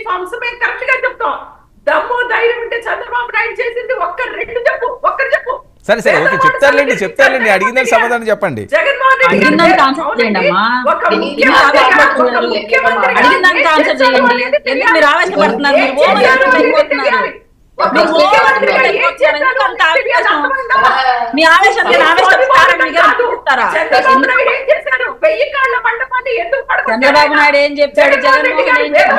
Forms మేము correct గా చెప్తాం. దమ్ము ధైర్యం ఉంటే చంద్రబాబు నాయుడు చేసింది ఒక్కరు చెప్పు. సరే ఓకే, చెప్తారులేండి అడిగిందని సమాధానం చెప్పండి. జగన్మోహన్ రెడ్డి మీ ఆవేశం చంద్రబాబు నాయుడు ఏం చెప్పాడు, జగన్మోహన్ ఏం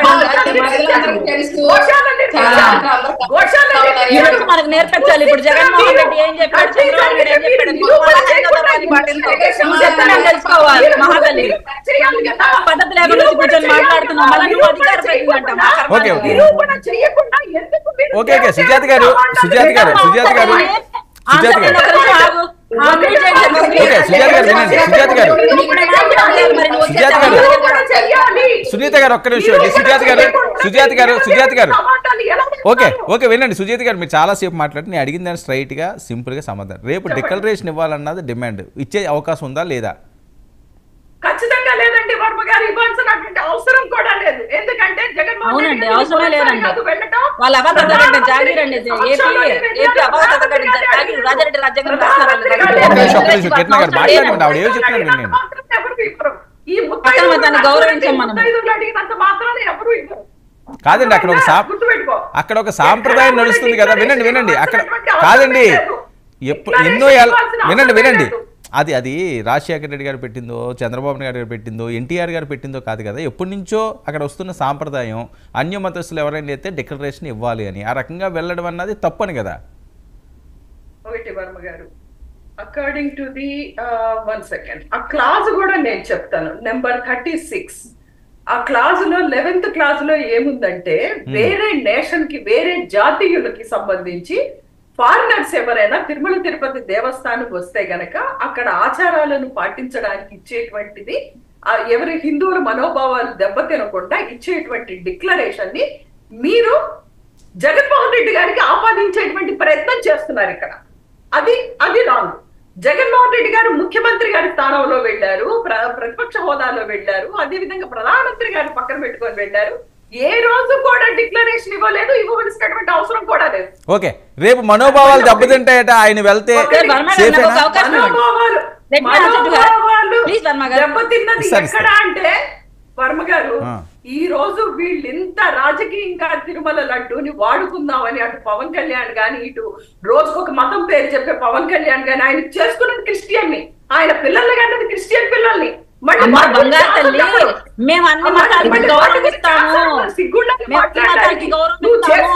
చెప్పాడు మనకు నేర్పించాలి. ఇప్పుడు జగన్మోహన్ రెడ్డి ఏం చెప్పాడు, చంద్రబాబు నాయుడు ఏం చెప్పాడు తెలుసుకోవాలి. మహాతల్లి పద్ధతి లేకుండా కూర్చొని మాట్లాడుతున్నాం. మళ్ళీ నువ్వు అధికార సుజాత గారు సునీత గారు ఒక్క నిమిషం అండి. సుజాత గారు ఓకే వినండి. సుజాత గారు మీరు చాలాసేపు మాట్లాడి నేను అడిగిన దాన్ని స్ట్రైట్ గా సింపుల్ గా సమాధానం. రేపు డిక్లరేషన్ ఇవ్వాలన్నది డిమాండ్, ఇచ్చే అవకాశం ఉందా లేదా? ఖచ్చితంగా లేదండి వర్మ గారు, ఇవ్వాల్సినటువంటి అవసరం కూడా లేదు. ఎందుకంటే జగన్మోహన్ రెడ్డి అవసరమే లేదండి. వాళ్ళ అబద్ధం జాగిరండి. రాజారెడ్డి రాజ్యాంగం గౌరవించాం మనం. కాదండి, అక్కడ ఒక సాంప్రదాయం నడుస్తుంది కదా. వినండి అక్కడ కాదండి, ఎన్నో వినండి అది రాజశేఖర రెడ్డి గారు పెట్టిందో, చంద్రబాబు నాయుడు గారు పెట్టిందో, ఎన్టీఆర్ గారు పెట్టిందో కాదు కదా. ఎప్పటి నుంచో అక్కడ వస్తున్న సాంప్రదాయం అన్యమతస్తులు ఎవరైనా అయితే డిక్లరేషన్ ఇవ్వాలి అని, ఆ రకంగా వెళ్ళడం అన్నది తప్పని కదా. ఒకటి వర్మ గారు, అకార్డింగ్ టు ది 1 సెకండ్ ఆ క్లాజ్ కూడా నేను చెప్తాను. నెంబర్ 36 ఆ క్లాజ్ లో 11th క్లాజ్ లో ఏముందంటే, వేరే నేషన్ కి వేరే జాతీయులకి సంబంధించి ఫారినర్స్ ఎవరైనా తిరుమల తిరుపతి దేవస్థానం వస్తే గనక అక్కడ ఆచారాలను పాటించడానికి ఇచ్చేటువంటిది, ఎవరి హిందువుల మనోభావాలు దెబ్బతినకుండా ఇచ్చేటువంటి డిక్లరేషన్ ని మీరు జగన్మోహన్ రెడ్డి గారికి ఆపాదించేటువంటి ప్రయత్నం చేస్తున్నారు ఇక్కడ. అది రాంగ్. జగన్మోహన్ రెడ్డి గారు ముఖ్యమంత్రి గారి స్థానంలో వెళ్ళారు, ప్రతిపక్ష హోదాలో వెళ్ళారు, అదే విధంగా ప్రధానమంత్రి గారు పక్కన పెట్టుకొని వెళ్ళారు. ఏ రోజు కూడా డిక్లరేషన్ ఇవ్వలేదు, ఇవ్వవలసినటువంటి అవసరం కూడా లేదు. ఓకే, రేపు మనోభావాలు దెబ్బతింటాయట ఆయన వెళ్తే. దెబ్బతిన్నది ఎక్కడ అంటే వర్మ గారు, ఈ రోజు వీళ్ళు ఇంత రాజకీయంగా తిరుమల లడ్డూని వాడుకుందామని అటు పవన్ కళ్యాణ్ గాని, ఇటు రోజుకొక మతం పేరు చెప్పే పవన్ కళ్యాణ్ గాని, ఆయన చేసుకున్నది క్రిస్టియన్ని, ఆయన పిల్లల్ని కంటే క్రిస్టియన్ పిల్లల్ని. బంగారు తల్లి, మేము అన్ని మతాలకి గౌరవిస్తాము, మతాలకి గౌరవిస్తాము.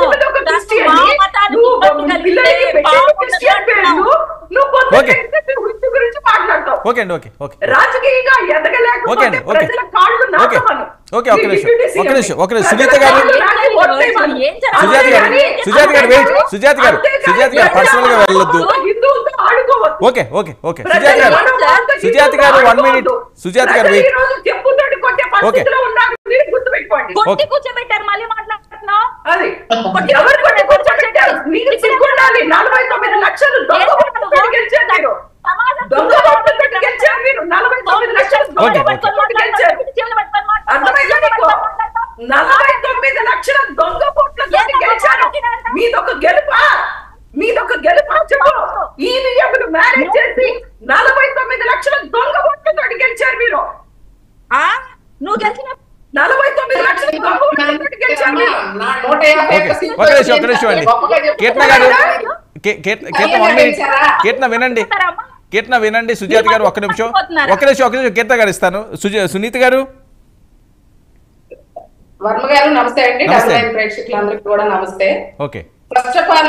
రాజకీయంగా ఎదగలేకపోతే ప్రజల కాళ్ళు నాటమను. సుజాత గారు పర్సనల్ గా వెళ్ళొద్దు. సుజాత గారు 1 మినిట్. సుజాత గారు వెయిట్. కూర్చోబెట్టారు, మళ్ళీ మాట్లాడుతున్నావు. అది ఎవరు కూర్చోబెట్టారు? మీకు సిగ్గుండాలి. 49 లక్షలు దొంగ ఓట్లతో గెలిచారు మీరు. దొంగ ఓట్లతో గెలిచారు మీరు. 49 లక్షలు దొంగ ఓట్లతో గెలిచారు. అర్థమైందా నీకు? 49 లక్షల దొంగ ఓట్లతో గెలిచారు. మీదొక గెలుపా చెప్పు. ఈవీఎంలు మేనేజ్ చేసి 49 లక్షల దొంగ ఓట్లతో గెలిచారు మీరు. నువ్వు గెలిచిన 49 లక్షల దొంగ ఓట్లతో గెలిచారు మీరు. కీర్తన వినండి. సుజాత గారు ఒక్క నిమిషం కీర్తన గారు ఇస్తాను. సునీత గారు. వర్మ గారు నమస్తే అండి. ప్రేక్షకులందరికీ కూడా నమస్తే. Okay, first of all